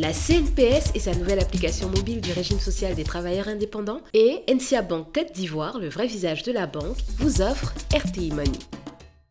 la CNPS et sa nouvelle application mobile du régime social des travailleurs indépendants, et NCA Bank Côte d'Ivoire, le vrai visage de la banque, vous offre RTI Money.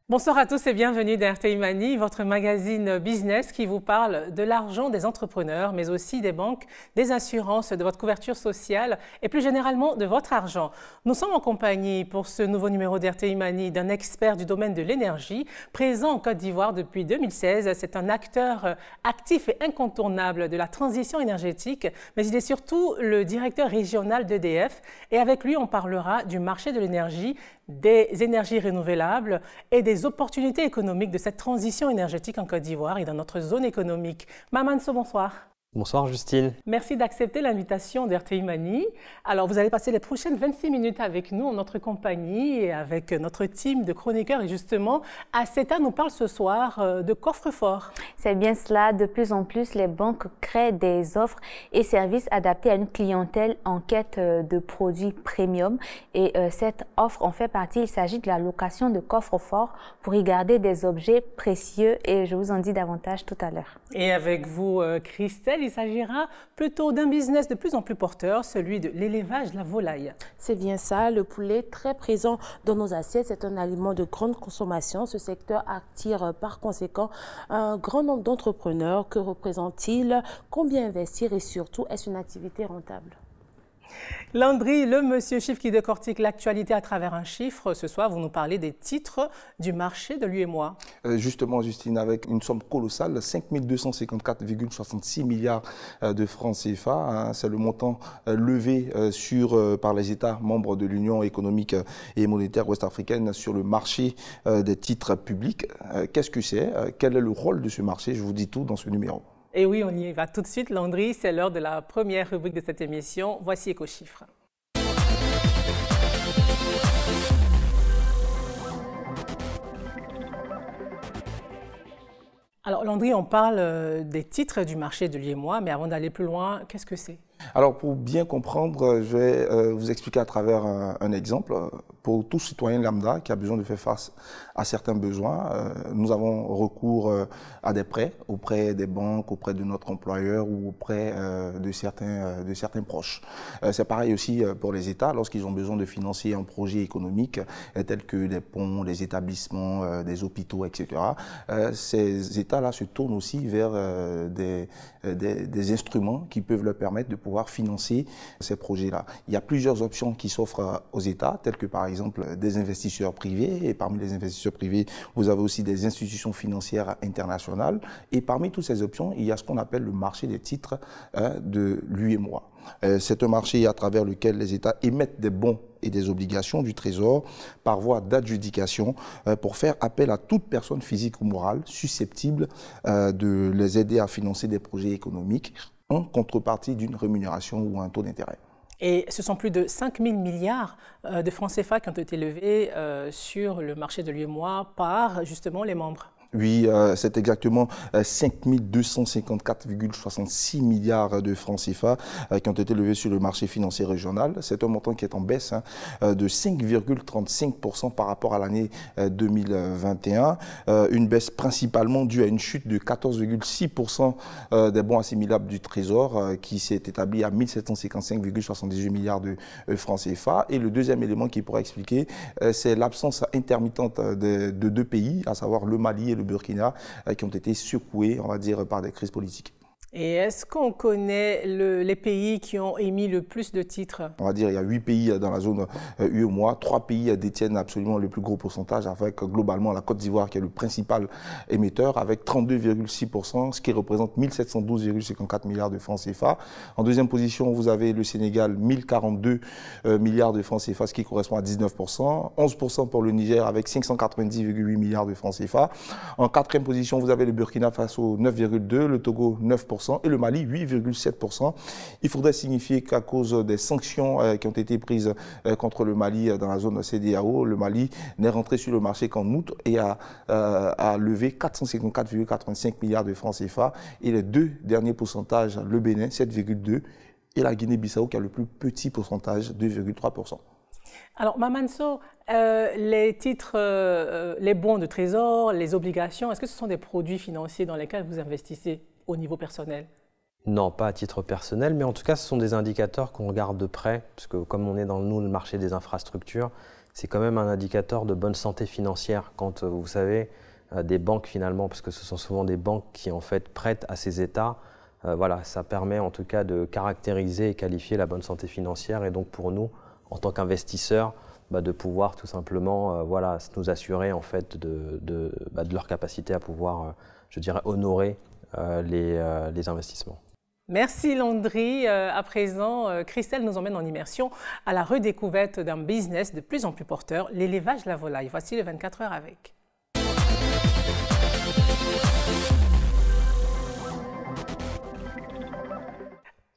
Bonsoir à tous et bienvenue dans RTI Money, votre magazine business qui vous parle de l'argent des entrepreneurs, mais aussi des banques, des assurances, de votre couverture sociale et plus généralement de votre argent. Nous sommes en compagnie pour ce nouveau numéro d'RTI Money d'un expert du domaine de l'énergie, présent en Côte d'Ivoire depuis 2016. C'est un acteur actif et incontournable de la transition énergétique, mais il est surtout le directeur régional d'EDF. Et avec lui, on parlera du marché de l'énergie, des énergies renouvelables et des opportunités économiques de cette transition énergétique en Côte d'Ivoire et dans notre zone économique. Mamanso, bonsoir. Bonsoir Justine. Merci d'accepter l'invitation d'RTI Money. Alors, vous allez passer les prochaines 26 minutes avec nous en notre compagnie et avec notre team de chroniqueurs. Et justement, Aceta nous parle ce soir de coffre-fort. C'est bien cela. De plus en plus, les banques créent des offres et services adaptés à une clientèle en quête de produits premium. Et cette offre en fait partie. Il s'agit de la location de coffre-fort pour y garder des objets précieux. Et je vous en dis davantage tout à l'heure. Et avec vous, Christelle, il s'agira plutôt d'un business de plus en plus porteur, celui de l'élevage de la volaille. C'est bien ça, le poulet très présent dans nos assiettes, c'est un aliment de grande consommation. Ce secteur attire par conséquent un grand nombre d'entrepreneurs. Que représente-t-il? Combien investir et surtout, est-ce une activité rentable? Landry, le monsieur chiffre qui décortique l'actualité à travers un chiffre. Ce soir, vous nous parlez des titres du marché de l'UEMOA. Justement, Justine, avec une somme colossale, 5 254,66 milliards de francs CFA. C'est le montant levé par les États membres de l'Union économique et monétaire ouest-africaine sur le marché des titres publics. Qu'est-ce que c'est? Quel est le rôle de ce marché? Je vous dis tout dans ce numéro. Et oui, on y va tout de suite, Landry. C'est l'heure de la première rubrique de cette émission. Voici Éco-Chiffres. Alors, Landry, on parle des titres du marché de l'UEMOA, mais avant d'aller plus loin, qu'est-ce que c'est? Alors, pour bien comprendre, je vais vous expliquer à travers un exemple. Pour tout citoyen lambda qui a besoin de faire face à certains besoins, nous avons recours à des prêts auprès des banques, auprès de notre employeur ou auprès de certains proches. C'est pareil aussi pour les États lorsqu'ils ont besoin de financer un projet économique tel que des ponts, des établissements, des hôpitaux, etc. Ces États-là se tournent aussi vers des instruments qui peuvent leur permettre de pouvoir financer ces projets-là. Il y a plusieurs options qui s'offrent aux États, telles que par exemple des investisseurs privés. Et parmi les investisseurs privés, vous avez aussi des institutions financières internationales. Et parmi toutes ces options, il y a ce qu'on appelle le marché des titres de l'UEMOA. C'est un marché à travers lequel les États émettent des bons et des obligations du Trésor par voie d'adjudication pour faire appel à toute personne physique ou morale susceptible de les aider à financer des projets économiques en contrepartie d'une rémunération ou un taux d'intérêt. Et ce sont plus de 5 000 milliards de francs CFA qui ont été levés sur le marché de l'UEMOA par justement les membres. Oui, c'est exactement 5 254,66 milliards de francs CFA qui ont été levés sur le marché financier régional. C'est un montant qui est en baisse de 5,35% par rapport à l'année 2021. Une baisse principalement due à une chute de 14,6% des bons assimilables du Trésor qui s'est établi à 1 755,78 milliards de francs CFA. Et le deuxième élément qui pourrait expliquer, c'est l'absence intermittente de deux pays, à savoir le Mali et le Burkina, qui ont été secoués, on va dire, par des crises politiques. Et est-ce qu'on connaît les pays qui ont émis le plus de titres? On va dire qu'il y a 8 pays dans la zone UEMOA, 3 pays détiennent absolument le plus gros pourcentage, avec globalement la Côte d'Ivoire qui est le principal émetteur, avec 32,6%, ce qui représente 1712,54 milliards de francs CFA. En deuxième position, vous avez le Sénégal, 1042 milliards de francs CFA, ce qui correspond à 19%, 11% pour le Niger avec 590,8 milliards de francs CFA. En quatrième position, vous avez le Burkina Faso, 9,2%, le Togo, 9%, et le Mali 8,7%. Il faudrait signifier qu'à cause des sanctions qui ont été prises contre le Mali dans la zone CEDEAO, le Mali n'est rentré sur le marché qu'en août et a levé 454,85 milliards de francs CFA. Et les deux derniers pourcentages, le Bénin 7,2% et la Guinée-Bissau qui a le plus petit pourcentage, 2,3%. Alors, Mamanso, les titres, les bons de trésor, les obligations, est-ce que ce sont des produits financiers dans lesquels vous investissez au niveau personnel? Non, pas à titre personnel, mais en tout cas, ce sont des indicateurs qu'on regarde de près, parce que comme on est dans le marché des infrastructures, c'est quand même un indicateur de bonne santé financière. Quand vous savez, des banques finalement, parce que ce sont souvent des banques qui en fait prêtent à ces États, voilà, ça permet en tout cas de caractériser et qualifier la bonne santé financière, et donc pour nous, en tant qu'investisseurs, de pouvoir tout simplement voilà, nous assurer en fait de leur capacité à pouvoir, je dirais, honorer les investissements. Merci Landry. À présent, Christelle nous emmène en immersion à la redécouverte d'un business de plus en plus porteur, l'élevage de la volaille. Voici le 24 heures avec.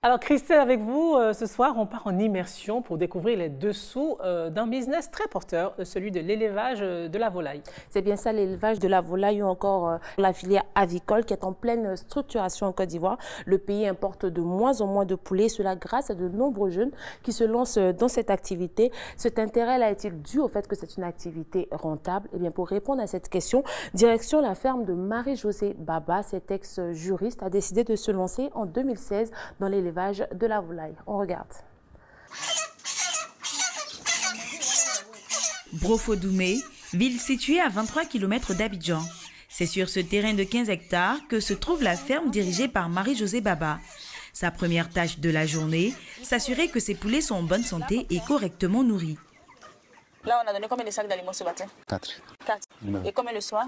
Alors Christelle, avec vous, ce soir, on part en immersion pour découvrir les dessous d'un business très porteur, celui de l'élevage de la volaille. C'est bien ça, l'élevage de la volaille ou encore la filière avicole qui est en pleine structuration en Côte d'Ivoire. Le pays importe de moins en moins de poulets, cela grâce à de nombreux jeunes qui se lancent dans cette activité. Cet intérêt là est-il dû au fait que c'est une activité rentable? Eh bien, pour répondre à cette question, direction la ferme de Marie-Josée Baba, cet ex-juriste a décidé de se lancer en 2016 dans l'élevage de la volaille. On regarde. Brofodoumé, ville située à 23 km d'Abidjan. C'est sur ce terrain de 15 hectares que se trouve la ferme dirigée par Marie-Josée Baba. Sa première tâche de la journée, s'assurer que ses poulets sont en bonne santé et correctement nourris. Là, on a donné combien de sacs d'aliments ce matin? 4. 4. Et combien le soir?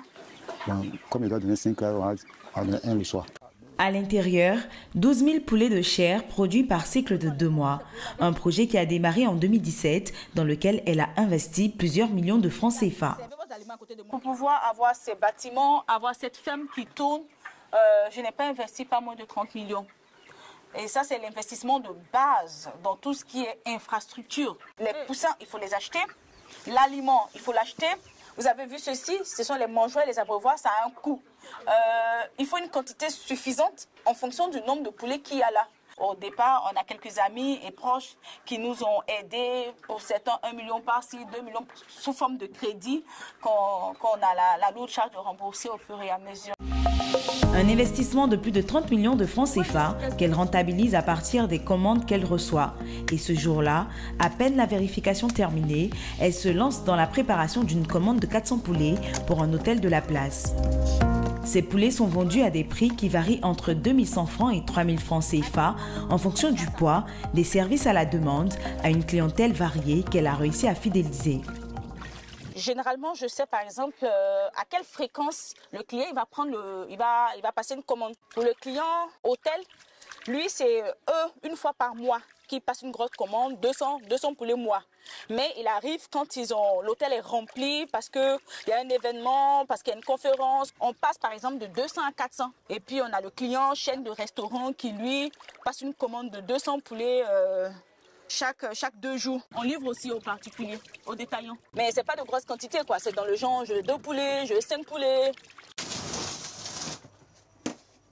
Comme il doit donner 5 heures, on a donné 1 le soir. À l'intérieur, 12 000 poulets de chair produits par cycle de 2 mois. Un projet qui a démarré en 2017, dans lequel elle a investi plusieurs millions de francs CFA. Pour pouvoir avoir ces bâtiments, avoir cette ferme qui tourne, je n'ai pas investi pas moins de 30 millions. Et ça, c'est l'investissement de base dans tout ce qui est infrastructure. Les poussins, il faut les acheter. L'aliment, il faut l'acheter. Vous avez vu ceci, ce sont les mangeoires et les abreuvoirs, ça a un coût. Il faut une quantité suffisante en fonction du nombre de poulets qu'il y a là. Au départ, on a quelques amis et proches qui nous ont aidés, pour certains 1 million par-ci, 2 millions sous forme de crédit qu'on a la lourde charge de rembourser au fur et à mesure. Un investissement de plus de 30 millions de francs CFA qu'elle rentabilise à partir des commandes qu'elle reçoit. Et ce jour-là, à peine la vérification terminée, elle se lance dans la préparation d'une commande de 400 poulets pour un hôtel de la place. Ces poulets sont vendus à des prix qui varient entre 2100 francs et 3000 francs CFA en fonction du poids, des services à la demande, à une clientèle variée qu'elle a réussi à fidéliser. Généralement, je sais par exemple à quelle fréquence le client il va passer une commande. Pour le client hôtel, lui c'est une fois par mois qui passe une grosse commande, 200 poulets mois. Mais il arrive quand l'hôtel est rempli parce qu'il y a un événement, parce qu'il y a une conférence. On passe par exemple de 200 à 400. Et puis on a le client chaîne de restaurant qui lui passe une commande de 200 poulets chaque 2 jours. On livre aussi aux particuliers, aux détaillants. Mais c'est pas de grosses quantités quoi, c'est dans le genre je veux 2 poulets, je veux 5 poulets.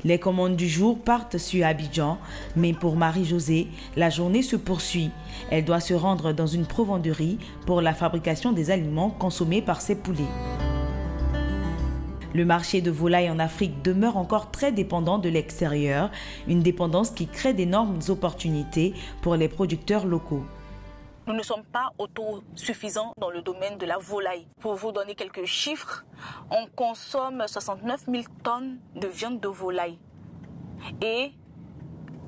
Les commandes du jour partent sur Abidjan, mais pour Marie-Josée, la journée se poursuit. Elle doit se rendre dans une provenderie pour la fabrication des aliments consommés par ses poulets. Le marché de volaille en Afrique demeure encore très dépendant de l'extérieur, une dépendance qui crée d'énormes opportunités pour les producteurs locaux. Nous ne sommes pas autosuffisants dans le domaine de la volaille. Pour vous donner quelques chiffres, on consomme 69 000 tonnes de viande de volaille. Et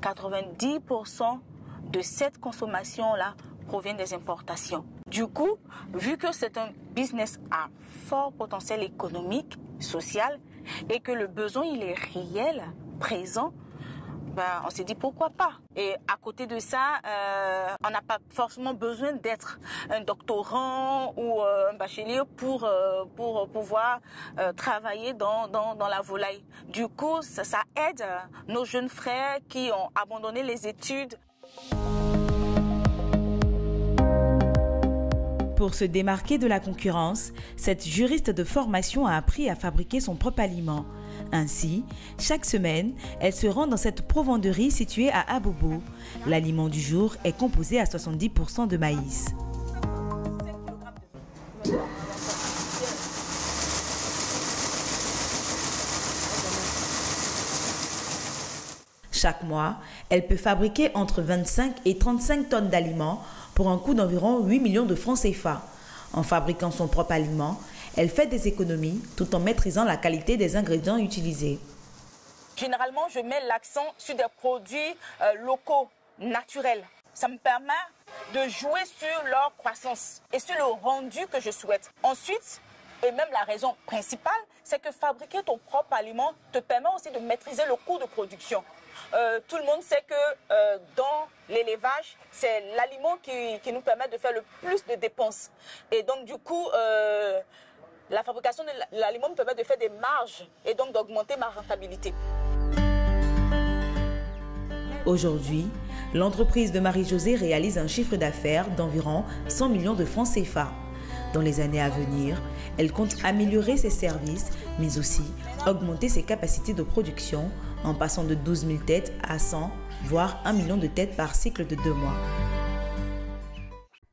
90% de cette consommation-là provient des importations. Du coup, vu que c'est un business à fort potentiel économique, social, et que le besoin il est réel, présent, on s'est dit pourquoi pas. Et à côté de ça, on n'a pas forcément besoin d'être un doctorant ou un bachelier pour pouvoir travailler dans la volaille. Du coup, ça aide nos jeunes frères qui ont abandonné les études. Pour se démarquer de la concurrence, cette juriste de formation a appris à fabriquer son propre aliment. Ainsi, chaque semaine, elle se rend dans cette provenderie située à Abobo. L'aliment du jour est composé à 70% de maïs. Chaque mois, elle peut fabriquer entre 25 et 35 tonnes d'aliments pour un coût d'environ 8 millions de francs CFA. En fabriquant son propre aliment, elle fait des économies tout en maîtrisant la qualité des ingrédients utilisés. Généralement, je mets l'accent sur des produits locaux, naturels. Ça me permet de jouer sur leur croissance et sur le rendu que je souhaite. Ensuite, et même la raison principale, c'est que fabriquer ton propre aliment te permet aussi de maîtriser le coût de production. Tout le monde sait que dans l'élevage, c'est l'aliment qui nous permet de faire le plus de dépenses. Et donc du coup, la fabrication de l'aliment me permet de faire des marges et donc d'augmenter ma rentabilité. Aujourd'hui, l'entreprise de Marie-Josée réalise un chiffre d'affaires d'environ 100 millions de francs CFA. Dans les années à venir, elle compte améliorer ses services, mais aussi augmenter ses capacités de production en passant de 12 000 têtes à 100, voire 1 million de têtes par cycle de 2 mois.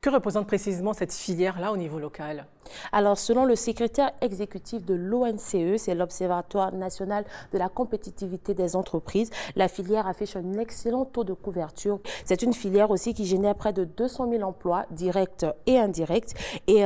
Que représente précisément cette filière-là au niveau local? Alors, selon le secrétaire exécutif de l'ONCE, c'est l'Observatoire national de la compétitivité des entreprises, la filière affiche un excellent taux de couverture. C'est une filière aussi qui génère près de 200 000 emplois directs et indirects. Et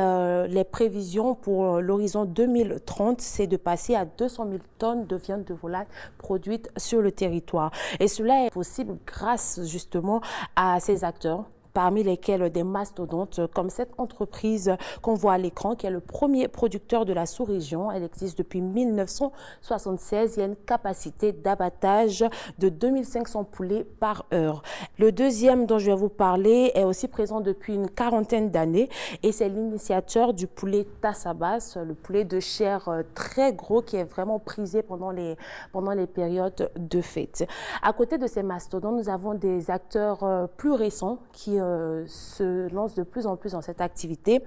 les prévisions pour l'horizon 2030, c'est de passer à 200 000 tonnes de viande de volaille produite sur le territoire. Et cela est possible grâce justement à ces acteurs, parmi lesquels des mastodontes comme cette entreprise qu'on voit à l'écran, qui est le premier producteur de la sous-région. Elle existe depuis 1976. Il y a une capacité d'abattage de 2500 poulets par heure. Le deuxième dont je vais vous parler est aussi présent depuis une quarantaine d'années et c'est l'initiateur du poulet Tassabas, le poulet de chair très gros qui est vraiment prisé pendant les périodes de fête. À côté de ces mastodontes, nous avons des acteurs plus récents qui se lance de plus en plus dans cette activité.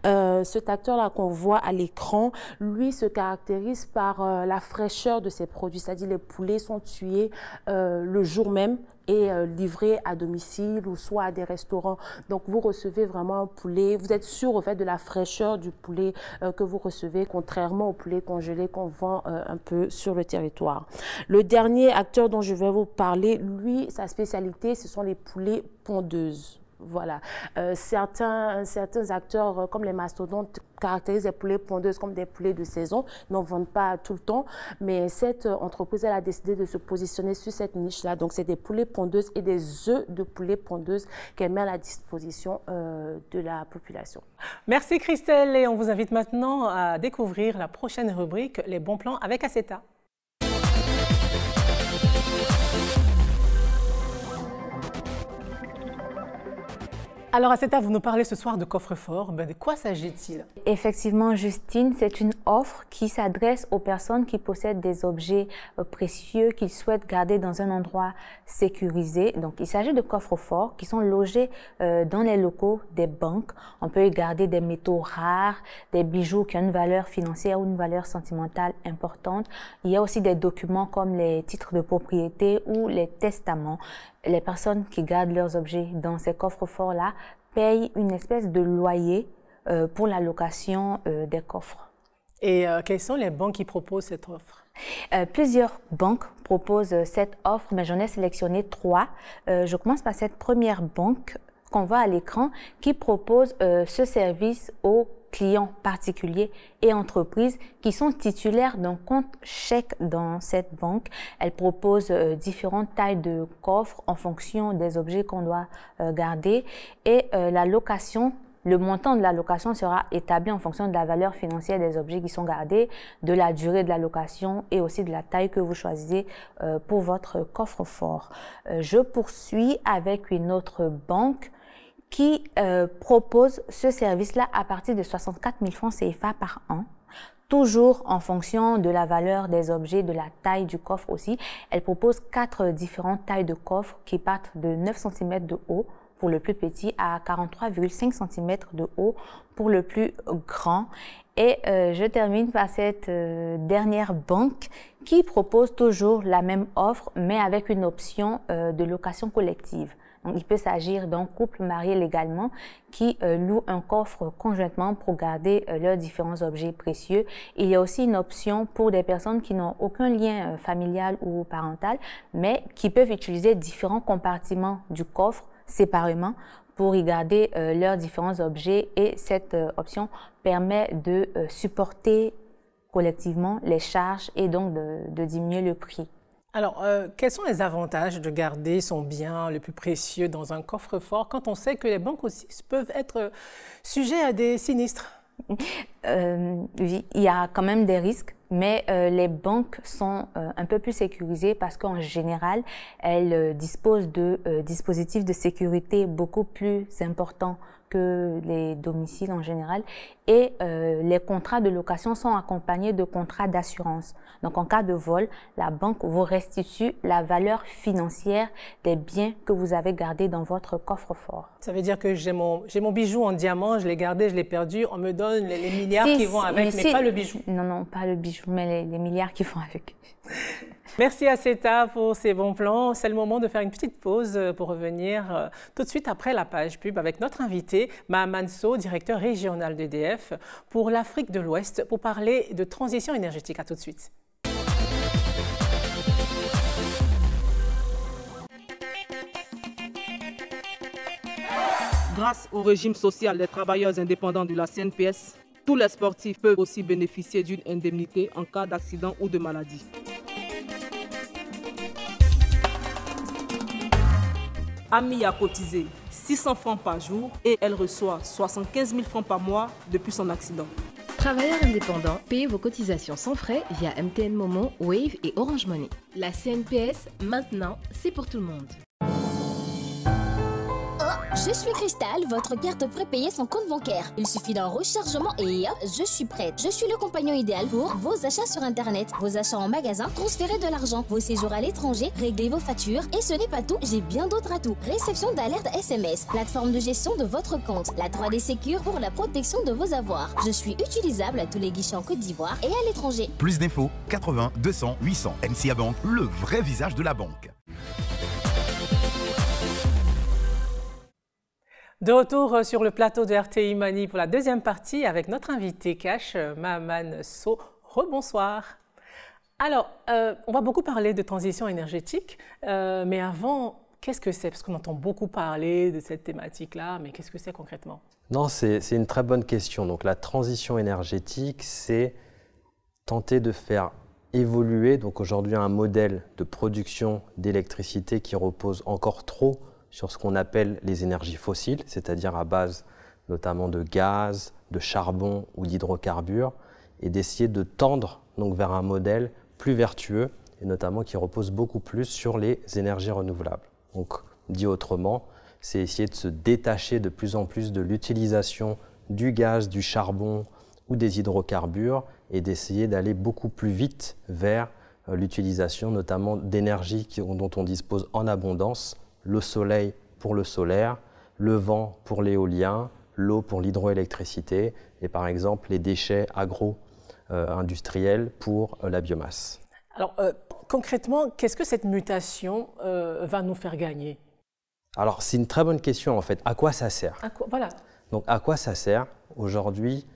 Cet acteur-là qu'on voit à l'écran, lui se caractérise par la fraîcheur de ses produits, c'est-à-dire les poulets sont tués le jour même et livrés à domicile ou soit à des restaurants. Donc vous recevez vraiment un poulet, vous êtes sûr au fait de la fraîcheur du poulet que vous recevez, contrairement au poulet congelé qu'on vend un peu sur le territoire. Le dernier acteur dont je vais vous parler, lui, sa spécialité, ce sont les poulets pondeuses. Voilà. Certains acteurs comme les mastodontes caractérisent les poulets pondeuses comme des poulets de saison, n'en vendent pas tout le temps, mais cette entreprise elle a décidé de se positionner sur cette niche-là. Donc c'est des poulets pondeuses et des œufs de poulets pondeuses qu'elle met à la disposition de la population. Merci Christelle et on vous invite maintenant à découvrir la prochaine rubrique, les bons plans avec Aceta. Alors Aceta, vous nous parlez ce soir de coffre-fort. De quoi s'agit-il? Effectivement, Justine, c'est une offre qui s'adresse aux personnes qui possèdent des objets précieux qu'ils souhaitent garder dans un endroit sécurisé. Donc, il s'agit de coffres-forts qui sont logés dans les locaux des banques. On peut y garder des métaux rares, des bijoux qui ont une valeur financière ou une valeur sentimentale importante. Il y a aussi des documents comme les titres de propriété ou les testaments. Les personnes qui gardent leurs objets dans ces coffres-forts-là payent une espèce de loyer pour la location des coffres. Et quelles sont les banques qui proposent cette offre? Plusieurs banques proposent cette offre, mais j'en ai sélectionné 3. Je commence par cette première banque qu'on voit à l'écran qui propose ce service aux clients particuliers et entreprises qui sont titulaires d'un compte chèque dans cette banque. Elle propose différentes tailles de coffres en fonction des objets qu'on doit garder et la location. Le montant de la location sera établi en fonction de la valeur financière des objets qui sont gardés, de la durée de la location et aussi de la taille que vous choisissez pour votre coffre-fort. Je poursuis avec une autre banque qui propose ce service-là à partir de 64 000 francs CFA par an. Toujours en fonction de la valeur des objets, de la taille du coffre aussi. Elle propose 4 différentes tailles de coffres qui partent de 9 cm de haut pour le plus petit à 43,5 cm de haut pour le plus grand. Et je termine par cette dernière banque qui propose toujours la même offre mais avec une option de location collective. Donc, il peut s'agir d'un couple marié légalement qui loue un coffre conjointement pour garder leurs différents objets précieux. Il y a aussi une option pour des personnes qui n'ont aucun lien familial ou parental, mais qui peuvent utiliser différents compartiments du coffre séparément pour y garder leurs différents objets, et cette option permet de supporter collectivement les charges et donc de diminuer le prix. Alors, quels sont les avantages de garder son bien le plus précieux dans un coffre-fort quand on sait que les banques aussi peuvent être sujets à des sinistres? Oui, il y a quand même des risques, mais les banques sont un peu plus sécurisées parce qu'en général, elles disposent de dispositifs de sécurité beaucoup plus importants que les domiciles en général, et les contrats de location sont accompagnés de contrats d'assurance. Donc en cas de vol, la banque vous restitue la valeur financière des biens que vous avez gardés dans votre coffre-fort. Ça veut dire que j'ai mon bijou en diamant, je l'ai gardé, je l'ai perdu, on me donne les milliards qui vont avec, mais pas le bijou. Non, non, pas le bijou, mais les milliards qui vont avec. Merci à CETA pour ces bons plans. C'est le moment de faire une petite pause pour revenir tout de suite après la page pub avec notre invité, Mahaman Sow, directeur régional d'EDF pour l'Afrique de l'Ouest, pour parler de transition énergétique. À tout de suite. Grâce au régime social des travailleurs indépendants de la CNPS, tous les sportifs peuvent aussi bénéficier d'une indemnité en cas d'accident ou de maladie. Ami a cotisé 600 francs par jour et elle reçoit 75 000 francs par mois depuis son accident. Travailleurs indépendants, payez vos cotisations sans frais via MTN Momo, Wave et Orange Money. La CNPS, maintenant, c'est pour tout le monde. Je suis Cristal, votre carte prépayée sans compte bancaire. Il suffit d'un rechargement et hop, je suis prête. Je suis le compagnon idéal pour vos achats sur Internet, vos achats en magasin, transférer de l'argent, vos séjours à l'étranger, régler vos factures. Et ce n'est pas tout, j'ai bien d'autres atouts. Réception d'alerte SMS, plateforme de gestion de votre compte, la 3D Secure pour la protection de vos avoirs. Je suis utilisable à tous les guichets en Côte d'Ivoire et à l'étranger. Plus d'infos, 80 200 800. NCA Bank, le vrai visage de la banque. De retour sur le plateau de RTI Mani pour la deuxième partie avec notre invité cash, Mahaman Sow. Rebonsoir. Alors, on va beaucoup parler de transition énergétique, mais avant, qu'est-ce que c'est? Parce qu'on entend beaucoup parler de cette thématique-là, mais qu'est-ce que c'est concrètement? Non, c'est une très bonne question. Donc la transition énergétique, c'est tenter de faire évoluer donc aujourd'hui un modèle de production d'électricité qui repose encore trop sur ce qu'on appelle les énergies fossiles, c'est-à-dire à base notamment de gaz, de charbon ou d'hydrocarbures, et d'essayer de tendre donc vers un modèle plus vertueux, et notamment qui repose beaucoup plus sur les énergies renouvelables. Donc, dit autrement, c'est essayer de se détacher de plus en plus de l'utilisation du gaz, du charbon ou des hydrocarbures, et d'essayer d'aller beaucoup plus vite vers l'utilisation notamment d'énergies dont on dispose en abondance, le soleil pour le solaire, le vent pour l'éolien, l'eau pour l'hydroélectricité et par exemple les déchets agro-industriels pour la biomasse. Alors concrètement, qu'est-ce que cette mutation va nous faire gagner? Alors c'est une très bonne question en fait. À quoi ça sert? Voilà. Donc à quoi ça sert? Aujourd'hui,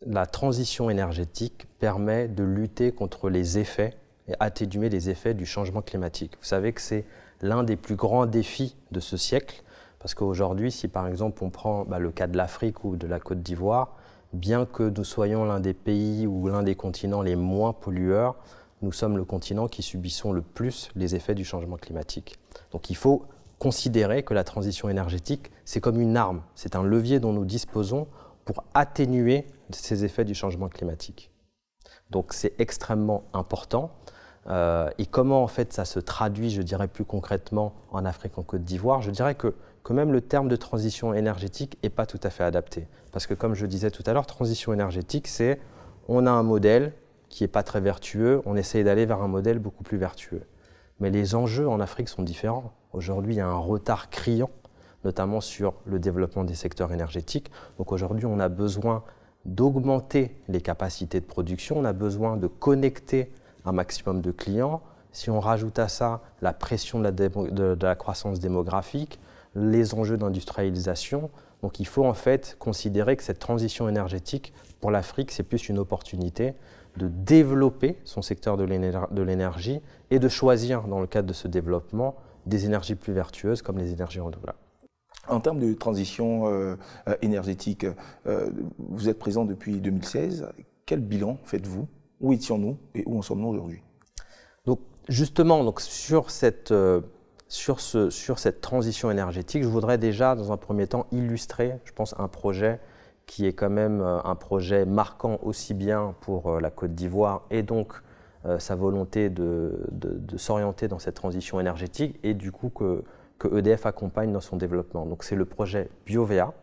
la transition énergétique permet de lutter contre les effets et atténuer les effets du changement climatique. Vous savez que c'est l'un des plus grands défis de ce siècle, parce qu'aujourd'hui, si par exemple on prend le cas de l'Afrique ou de la Côte d'Ivoire, bien que nous soyons l'un des pays ou l'un des continents les moins pollueurs, nous sommes le continent qui subissons le plus les effets du changement climatique. Donc il faut considérer que la transition énergétique, c'est comme une arme, c'est un levier dont nous disposons pour atténuer ces effets du changement climatique. Donc c'est extrêmement important. Et comment en fait ça se traduit, je dirais plus concrètement en Afrique, en Côte d'Ivoire? Je dirais que même le terme de transition énergétique n'est pas tout à fait adapté. Parce que comme je disais tout à l'heure, transition énergétique, c'est on a un modèle qui n'est pas très vertueux, on essaye d'aller vers un modèle beaucoup plus vertueux. Mais les enjeux en Afrique sont différents. Aujourd'hui, il y a un retard criant, notamment sur le développement des secteurs énergétiques. Donc aujourd'hui, on a besoin d'augmenter les capacités de production, on a besoin de connecter un maximum de clients. Si on rajoute à ça la pression de la croissance démographique, les enjeux d'industrialisation. Donc il faut en fait considérer que cette transition énergétique, pour l'Afrique, c'est plus une opportunité de développer son secteur de l'énergie et de choisir, dans le cadre de ce développement, des énergies plus vertueuses comme les énergies renouvelables. En termes de transition énergétique, vous êtes présent depuis 2016. Quel bilan faites-vous? Où étions-nous et où en sommes-nous aujourd'hui? Donc justement, sur cette transition énergétique, je voudrais déjà, dans un premier temps, illustrer, je pense, un projet qui est quand même un projet marquant aussi bien pour la Côte d'Ivoire et donc sa volonté de s'orienter dans cette transition énergétique et du coup que EDF accompagne dans son développement. Donc c'est le projet BioVea.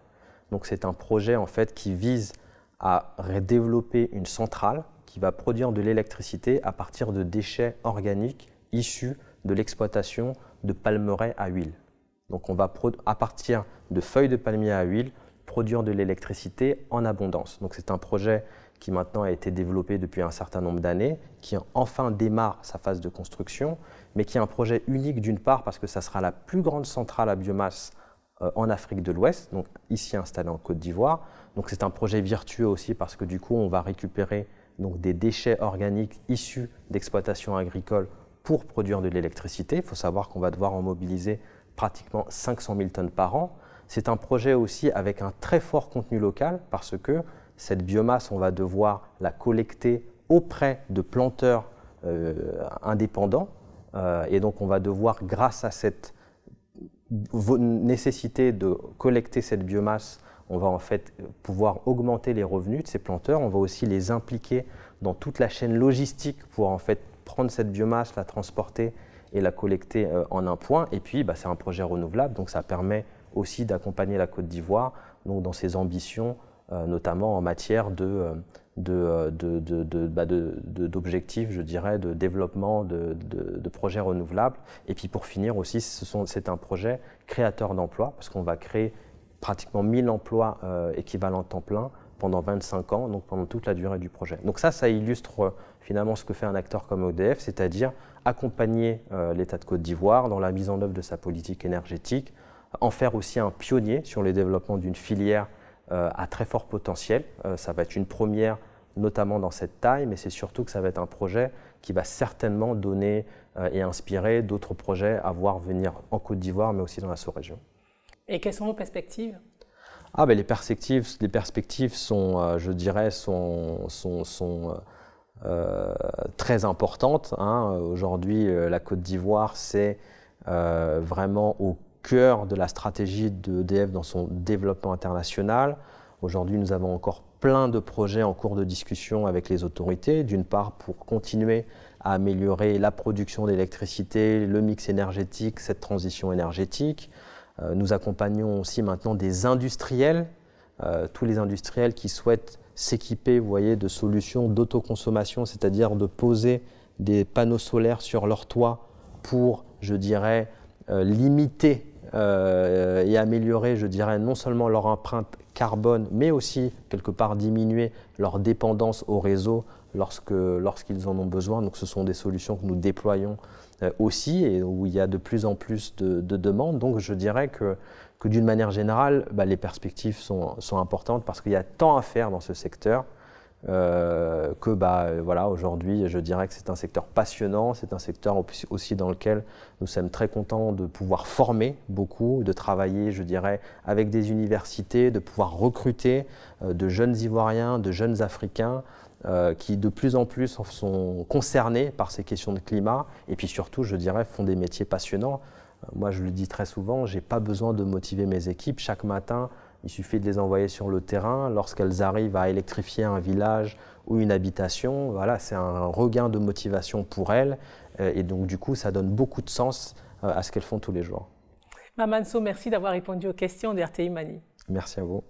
Donc c'est un projet en fait qui vise à développer une centrale qui va produire de l'électricité à partir de déchets organiques issus de l'exploitation de palmeraies à huile. Donc on va à partir de feuilles de palmier à huile produire de l'électricité en abondance. Donc c'est un projet qui maintenant a été développé depuis un certain nombre d'années, qui enfin démarre sa phase de construction, mais qui est un projet unique d'une part parce que ça sera la plus grande centrale à biomasse en Afrique de l'Ouest, donc ici installée en Côte d'Ivoire. Donc c'est un projet vertueux aussi parce que du coup on va récupérer donc, des déchets organiques issus d'exploitation agricole pour produire de l'électricité. Il faut savoir qu'on va devoir en mobiliser pratiquement 500 000 tonnes par an. C'est un projet aussi avec un très fort contenu local parce que cette biomasse, on va devoir la collecter auprès de planteurs indépendants. Et donc, on va devoir, grâce à cette nécessité de collecter cette biomasse, on va en fait pouvoir augmenter les revenus de ces planteurs. On va aussi les impliquer dans toute la chaîne logistique pour en fait prendre cette biomasse, la transporter et la collecter en un point. Et puis, c'est un projet renouvelable, donc ça permet aussi d'accompagner la Côte d'Ivoire dans ses ambitions, notamment en matière d'objectifs, je dirais, de développement de projets renouvelables. Et puis pour finir aussi, c'est un projet créateur d'emplois, parce qu'on va créer pratiquement 1000 emplois équivalents temps plein pendant 25 ans, donc pendant toute la durée du projet. Donc ça illustre finalement ce que fait un acteur comme EDF, c'est-à-dire accompagner l'État de Côte d'Ivoire dans la mise en œuvre de sa politique énergétique, en faire aussi un pionnier sur le développement d'une filière à très fort potentiel. Ça va être une première, notamment dans cette taille, mais c'est surtout que ça va être un projet qui va certainement donner et inspirer d'autres projets à voir venir en Côte d'Ivoire, mais aussi dans la sous-région. Et quelles sont vos perspectives? Les perspectives sont, je dirais, très importantes. Aujourd'hui, la Côte d'Ivoire, c'est vraiment au cœur de la stratégie d'EDF dans son développement international. Aujourd'hui, nous avons encore plein de projets en cours de discussion avec les autorités, d'une part pour continuer à améliorer la production d'électricité, le mix énergétique, cette transition énergétique. Nous accompagnons aussi maintenant des industriels, tous les industriels qui souhaitent s'équiper, vous voyez, de solutions d'autoconsommation, c'est-à-dire de poser des panneaux solaires sur leur toit pour, je dirais, limiter et améliorer, je dirais, non seulement leur empreinte carbone, mais aussi, quelque part, diminuer leur dépendance au réseau lorsqu'ils en ont besoin. Donc ce sont des solutions que nous déployons aussi et où il y a de plus en plus de demandes. Donc je dirais que d'une manière générale, les perspectives sont importantes parce qu'il y a tant à faire dans ce secteur aujourd'hui, je dirais que c'est un secteur passionnant, c'est un secteur aussi dans lequel nous sommes très contents de pouvoir former beaucoup, de travailler, je dirais, avec des universités, de pouvoir recruter de jeunes Ivoiriens, de jeunes Africains qui de plus en plus sont concernés par ces questions de climat et puis surtout, je dirais, font des métiers passionnants. Moi, je le dis très souvent, je n'ai pas besoin de motiver mes équipes. Chaque matin, il suffit de les envoyer sur le terrain. Lorsqu'elles arrivent à électrifier un village ou une habitation, voilà, c'est un regain de motivation pour elles. Et donc, du coup, ça donne beaucoup de sens à ce qu'elles font tous les jours. Mamanso, merci d'avoir répondu aux questions d'RTI Mani. Merci à vous.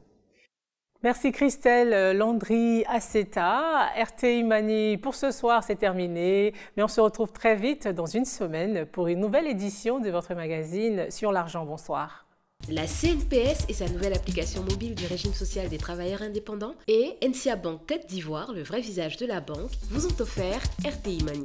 Merci Christelle Landry Aceta. RTI Mani pour ce soir, c'est terminé. Mais on se retrouve très vite dans une semaine pour une nouvelle édition de votre magazine Sur l'argent. Bonsoir. La CNPS et sa nouvelle application mobile du régime social des travailleurs indépendants et NCA Bank Côte d'Ivoire, le vrai visage de la banque, vous ont offert RTI Mani.